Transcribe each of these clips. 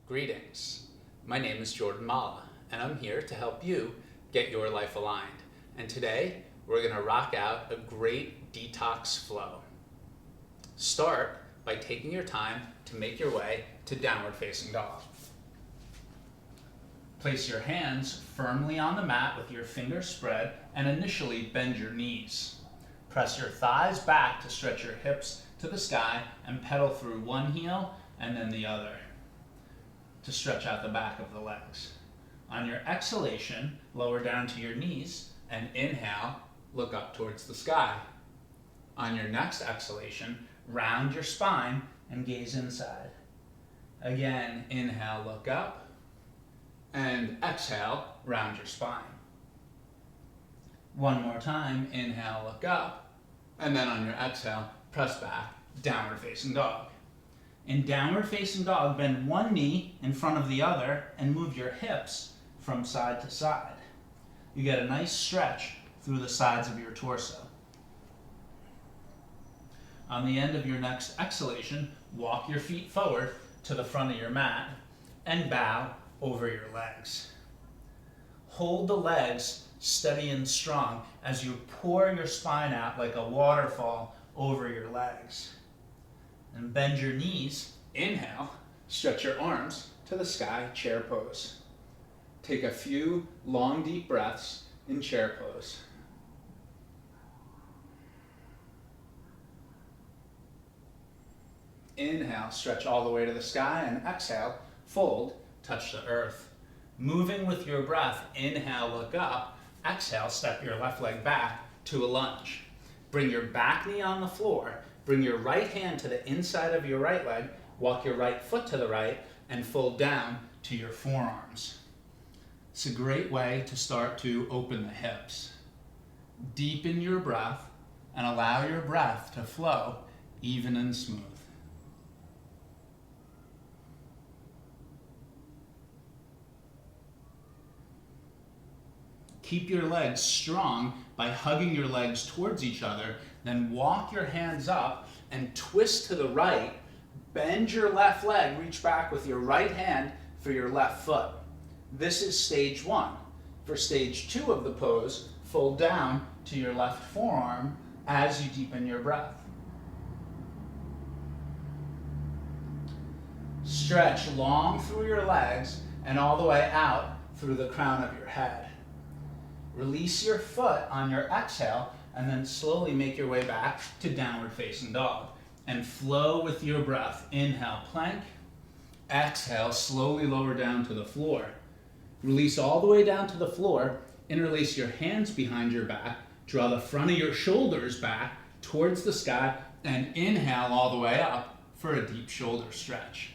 Greetings. My name is Jordan Mallah, and I'm here to help you get your life aligned. And today, we're going to rock out a great detox flow. Start by taking your time to make your way to downward facing dog. Place your hands firmly on the mat with your fingers spread and initially bend your knees. Press your thighs back to stretch your hips to the sky and pedal through one heel and then the other to stretch out the back of the legs. On your exhalation, lower down to your knees and inhale, look up towards the sky. On your next exhalation, round your spine and gaze inside. Again, inhale, look up, and exhale, round your spine. One more time, inhale, look up, and then on your exhale, press back, downward facing dog. In downward facing dog, bend one knee in front of the other and move your hips from side to side. You get a nice stretch through the sides of your torso. On the end of your next exhalation, walk your feet forward to the front of your mat and bow over your legs. Hold the legs steady and strong as you pour your spine out like a waterfall over your legs. And bend your knees. Inhale, stretch your arms to the sky, chair pose. Take a few long, deep breaths in chair pose. Inhale, stretch all the way to the sky, and exhale, fold, touch the earth. Moving with your breath, inhale, look up. Exhale, step your left leg back to a lunge. Bring your back knee on the floor. Bring your right hand to the inside of your right leg, walk your right foot to the right, and fold down to your forearms. It's a great way to start to open the hips. Deepen your breath and allow your breath to flow even and smooth. Keep your legs strong by hugging your legs towards each other, then walk your hands up and twist to the right. Bend your left leg, reach back with your right hand for your left foot. This is stage one. For stage two of the pose, fold down to your left forearm as you deepen your breath. Stretch long through your legs and all the way out through the crown of your head. Release your foot on your exhale and then slowly make your way back to downward facing dog. And flow with your breath. Inhale, plank. Exhale, slowly lower down to the floor. Release all the way down to the floor. Interlace your hands behind your back. Draw the front of your shoulders back towards the sky and inhale all the way up for a deep shoulder stretch.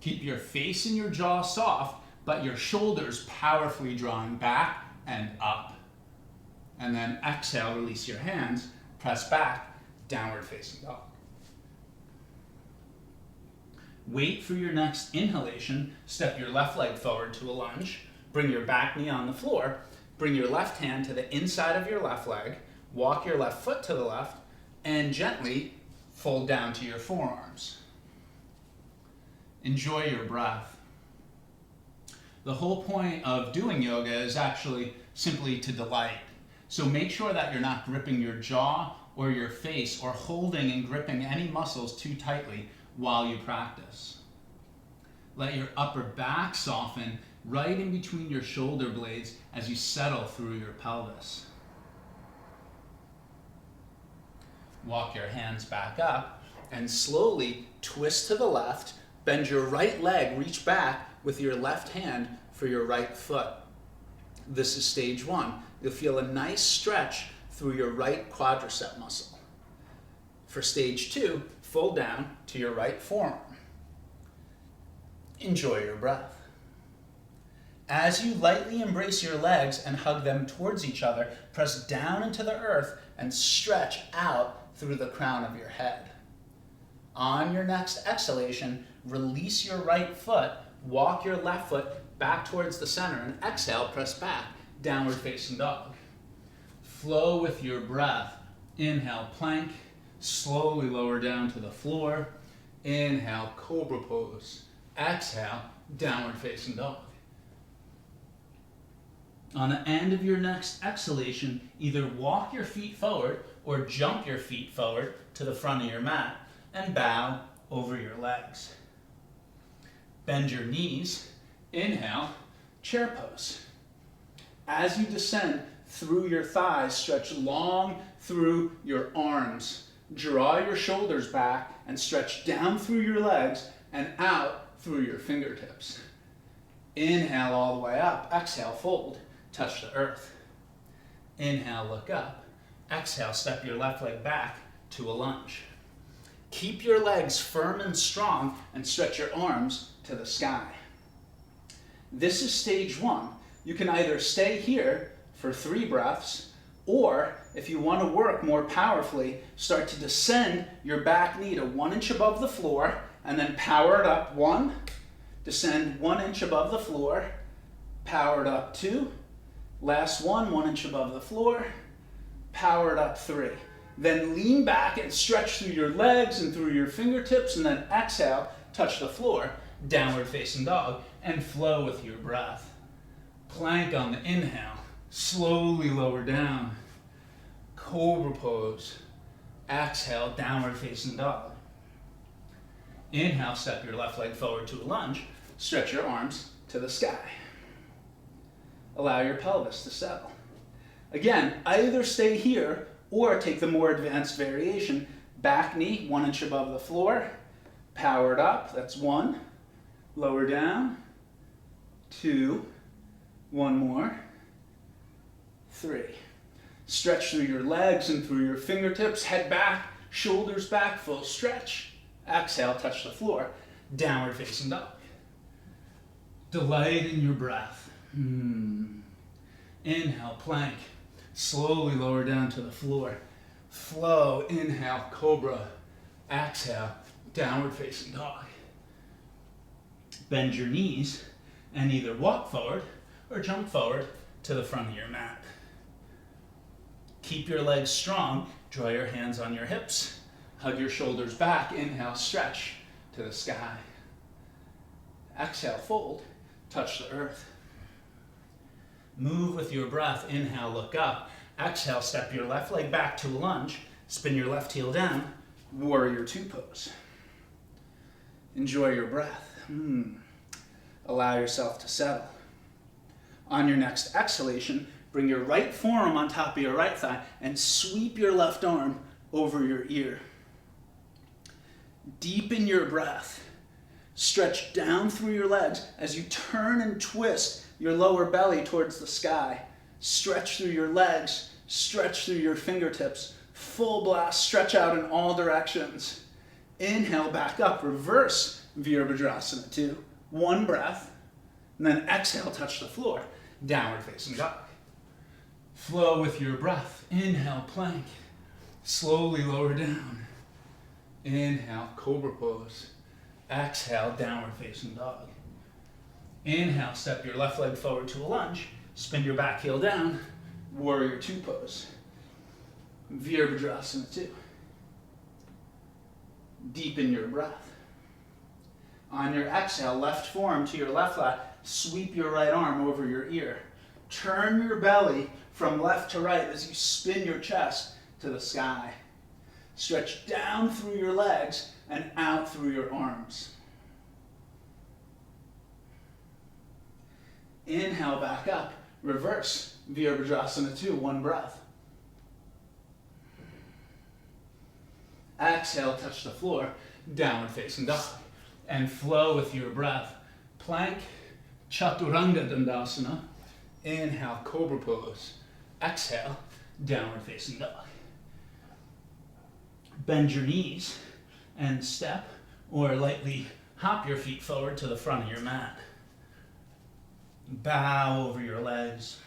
Keep your face and your jaw soft, but your shoulders powerfully drawing back and up. And then exhale, release your hands, press back, downward facing dog. Wait for your next inhalation, step your left leg forward to a lunge, bring your back knee on the floor, bring your left hand to the inside of your left leg, walk your left foot to the left, and gently fold down to your forearms. Enjoy your breath. The whole point of doing yoga is actually simply to delight. So make sure that you're not gripping your jaw or your face or holding and gripping any muscles too tightly while you practice. Let your upper back soften right in between your shoulder blades as you settle through your pelvis. Walk your hands back up and slowly twist to the left. Bend your right leg, reach back with your left hand for your right foot. This is stage one. You'll feel a nice stretch through your right quadricep muscle. For stage two, fold down to your right forearm. Enjoy your breath. As you lightly embrace your legs and hug them towards each other, press down into the earth and stretch out through the crown of your head. On your next exhalation, release your right foot, walk your left foot back towards the center, and exhale, press back, downward facing dog. Flow with your breath. Inhale, plank, slowly lower down to the floor. Inhale, cobra pose. Exhale, downward facing dog. On the end of your next exhalation, either walk your feet forward or jump your feet forward to the front of your mat and bow over your legs. Bend your knees. Inhale, chair pose. As you descend through your thighs, stretch long through your arms. Draw your shoulders back and stretch down through your legs and out through your fingertips. Inhale all the way up. Exhale, fold. Touch the earth. Inhale, look up. Exhale, step your left leg back to a lunge. Keep your legs firm and strong and stretch your arms to the sky. This is stage 1. You can either stay here for 3 breaths, or if you want to work more powerfully, start to descend your back knee to 1 inch above the floor and then power it up 1, descend 1 inch above the floor, power it up 2, last 1 inch above the floor, power it up 3. Then lean back and stretch through your legs and through your fingertips, and then exhale, touch the floor, downward facing dog, and flow with your breath. Plank on the inhale, slowly lower down. Cobra pose. Exhale, downward facing dog. Inhale, step your left leg forward to a lunge. Stretch your arms to the sky. Allow your pelvis to settle. Again, either stay here or take the more advanced variation. Back knee 1 inch above the floor. Power it up, that's 1. Lower down, 2. 1 more, 3. Stretch through your legs and through your fingertips. Head back, shoulders back, full stretch. Exhale, touch the floor. Downward facing dog. Delight in your breath. Inhale, plank. Slowly lower down to the floor. Flow, inhale, cobra. Exhale, downward facing dog. Bend your knees and either walk forward or jump forward to the front of your mat. Keep your legs strong. Draw your hands on your hips. Hug your shoulders back. Inhale, stretch to the sky. Exhale, fold. Touch the earth. Move with your breath. Inhale, look up. Exhale, step your left leg back to a lunge. Spin your left heel down. Warrior 2 pose. Enjoy your breath. Allow yourself to settle. On your next exhalation, bring your right forearm on top of your right thigh and sweep your left arm over your ear. Deepen your breath. Stretch down through your legs as you turn and twist your lower belly towards the sky. Stretch through your legs, stretch through your fingertips. Full blast, stretch out in all directions. Inhale, back up, reverse Virabhadrasana 2. 1 breath, and then exhale, touch the floor. Downward facing dog. Flow with your breath. Inhale, plank. Slowly lower down. Inhale, cobra pose. Exhale, downward facing dog. Inhale, step your left leg forward to a lunge. Spin your back heel down. Warrior 2 pose. Virabhadrasana 2. Deepen your breath. On your exhale, left forearm to your left thigh. Sweep your right arm over your ear. Turn your belly from left to right as you spin your chest to the sky. Stretch down through your legs and out through your arms. Inhale, back up. Reverse Virabhadrasana 2, 1 breath. Exhale, touch the floor. Downward facing dog. And flow with your breath. Plank, Chaturanga Dandasana. Inhale, cobra pose. Exhale, downward facing dog. Bend your knees and step or lightly hop your feet forward to the front of your mat. Bow over your legs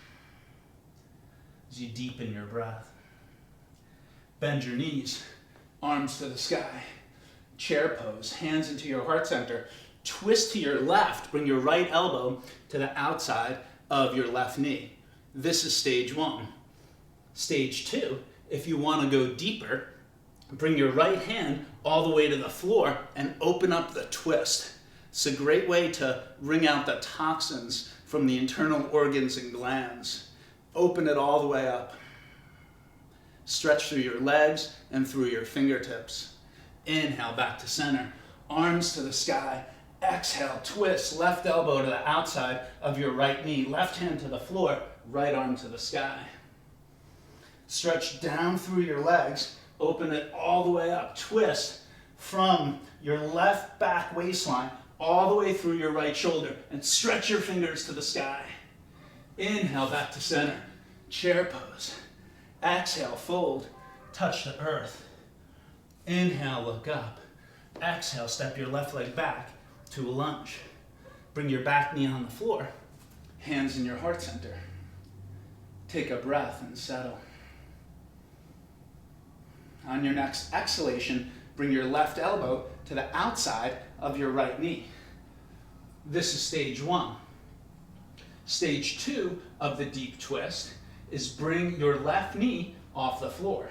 as you deepen your breath. Bend your knees, arms to the sky. Chair pose, hands into your heart center. Twist to your left, bring your right elbow to the outside of your left knee. This is stage 1. Stage 2, if you want to go deeper, bring your right hand all the way to the floor and open up the twist. It's a great way to wring out the toxins from the internal organs and glands. Open it all the way up. Stretch through your legs and through your fingertips. Inhale, back to center. Arms to the sky. Exhale, twist. Left elbow to the outside of your right knee. Left hand to the floor. Right arm to the sky. Stretch down through your legs. Open it all the way up. Twist from your left back waistline all the way through your right shoulder. And stretch your fingers to the sky. Inhale, back to center. Chair pose. Exhale, fold. Touch the earth. Inhale, look up. Exhale, step your left leg back to a lunge. Bring your back knee on the floor. Hands in your heart center. Take a breath and settle. On your next exhalation, bring your left elbow to the outside of your right knee. This is stage 1. Stage 2 of the deep twist is bring your left knee off the floor.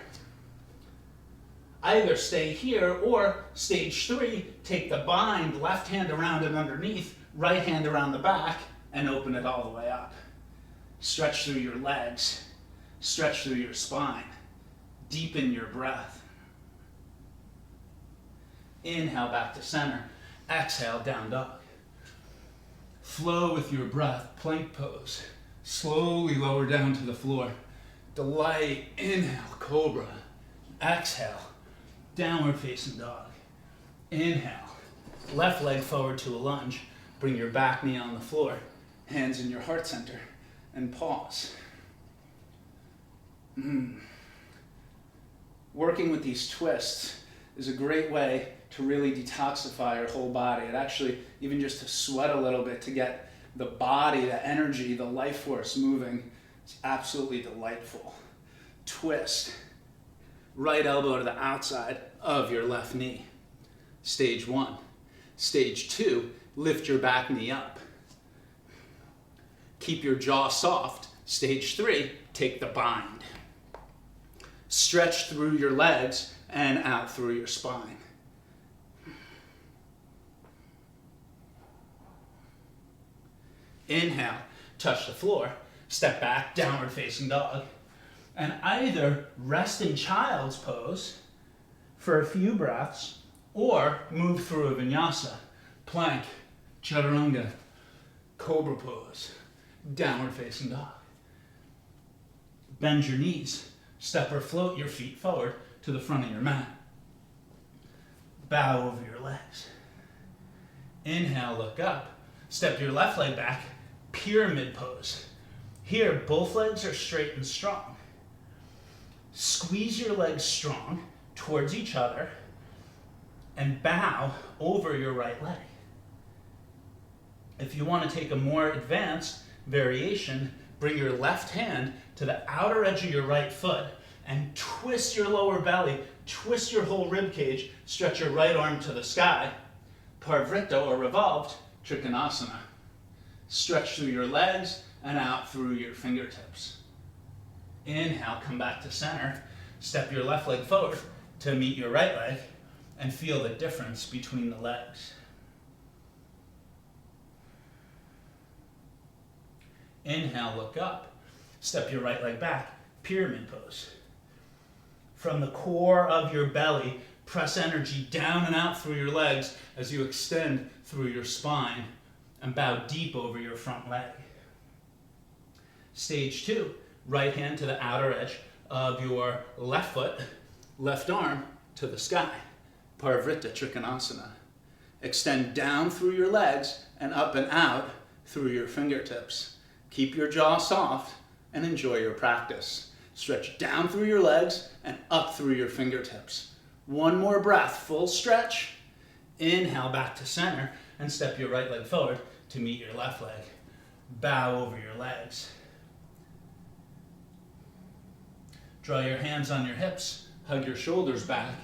Either stay here or stage 3, take the bind, left hand around and underneath, right hand around the back, and open it all the way up. Stretch through your legs, stretch through your spine, deepen your breath. Inhale, back to center. Exhale, down dog. Flow with your breath, plank pose. Slowly lower down to the floor. Delight, inhale, cobra. Exhale, downward facing dog. Inhale, left leg forward to a lunge. Bring your back knee on the floor, hands in your heart center, and pause. Working with these twists is a great way to really detoxify your whole body. It actually, even just to sweat a little bit to get the body, the energy, the life force moving, it's absolutely delightful. Twist. Right elbow to the outside of your left knee. Stage 1. Stage 2, lift your back knee up. Keep your jaw soft. Stage 3, take the bind. Stretch through your legs and out through your spine. Inhale, touch the floor, step back, downward facing dog, and either rest in child's pose for a few breaths or move through a vinyasa, plank, chaturanga, cobra pose, downward facing dog. Bend your knees, step or float your feet forward to the front of your mat. Bow over your legs. Inhale, look up, step your left leg back, pyramid pose. Here, both legs are straight and strong. Squeeze your legs strong towards each other and bow over your right leg. If you want to take a more advanced variation, bring your left hand to the outer edge of your right foot and twist your lower belly, twist your whole rib cage, stretch your right arm to the sky, parvrita or revolved, trikonasana. Stretch through your legs and out through your fingertips. Inhale, come back to center. Step your left leg forward to meet your right leg and feel the difference between the legs. Inhale, look up. Step your right leg back, pyramid pose. From the core of your belly, press energy down and out through your legs as you extend through your spine and bow deep over your front leg. Stage 2, right hand to the outer edge of your left foot, left arm to the sky, parvrita trikonasana. Extend down through your legs and up and out through your fingertips. Keep your jaw soft and enjoy your practice. Stretch down through your legs and up through your fingertips. One more breath, full stretch. Inhale, back to center and step your right leg forward to meet your left leg. Bow over your legs. Draw your hands on your hips, hug your shoulders back.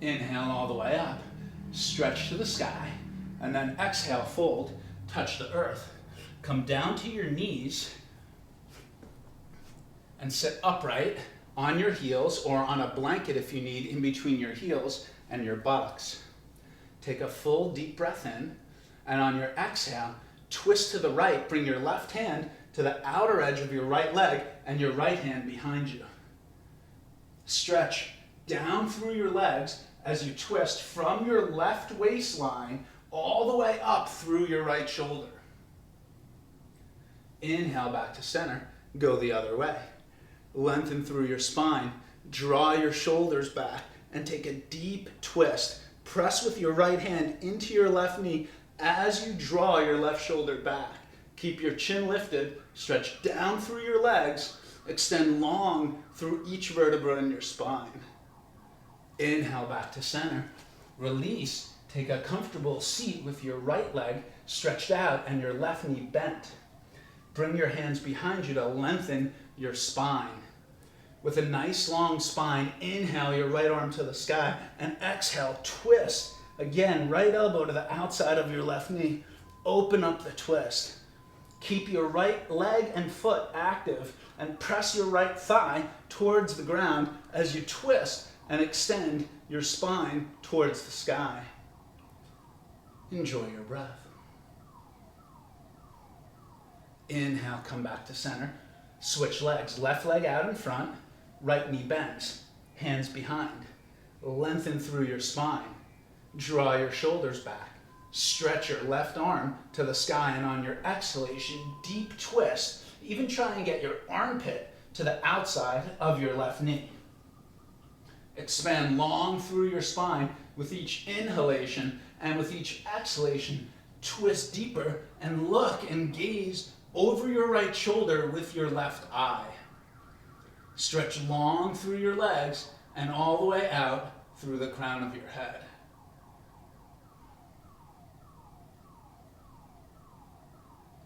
Inhale all the way up. Stretch to the sky, and then exhale, fold, touch the earth. Come down to your knees and sit upright on your heels or on a blanket if you need in between your heels and your buttocks. Take a full deep breath in And on your exhale, twist to the right. Bring your left hand to the outer edge of your right leg and your right hand behind you. Stretch down through your legs as you twist from your left waistline all the way up through your right shoulder. Inhale back to center. Go the other way. Lengthen through your spine. Draw your shoulders back and take a deep twist. Press with your right hand into your left knee as you draw your left shoulder back. Keep your chin lifted. Stretch down through your legs. Extend long through each vertebra in your spine. Inhale back to center. Release. Take a comfortable seat with your right leg stretched out and your left knee bent. Bring your hands behind you to lengthen your spine. With a nice long spine, inhale your right arm to the sky and exhale, twist. Again, right elbow to the outside of your left knee. Open up the twist. Keep your right leg and foot active and press your right thigh towards the ground as you twist and extend your spine towards the sky. Enjoy your breath. Inhale, come back to center. Switch legs. Left leg out in front, right knee bends, hands behind. Lengthen through your spine. Draw your shoulders back. Stretch your left arm to the sky, and on your exhalation, deep twist. Even try and get your armpit to the outside of your left knee. Expand long through your spine with each inhalation, and with each exhalation, twist deeper and look and gaze over your right shoulder with your left eye. Stretch long through your legs and all the way out through the crown of your head.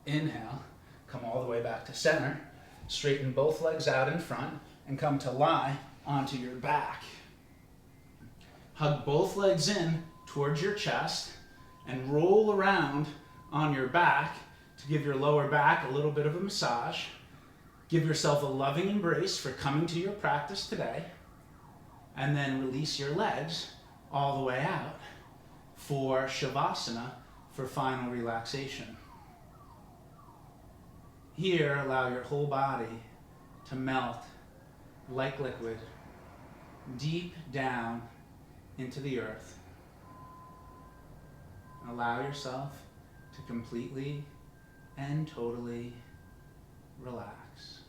Inhale, come all the way back to center. Straighten both legs out in front and come to lie onto your back. Hug both legs in towards your chest and roll around on your back to give your lower back a little bit of a massage. Give yourself a loving embrace for coming to your practice today, and then release your legs all the way out for Shavasana for final relaxation. Here, allow your whole body to melt like liquid deep down into the earth. Allow yourself to completely and totally relax.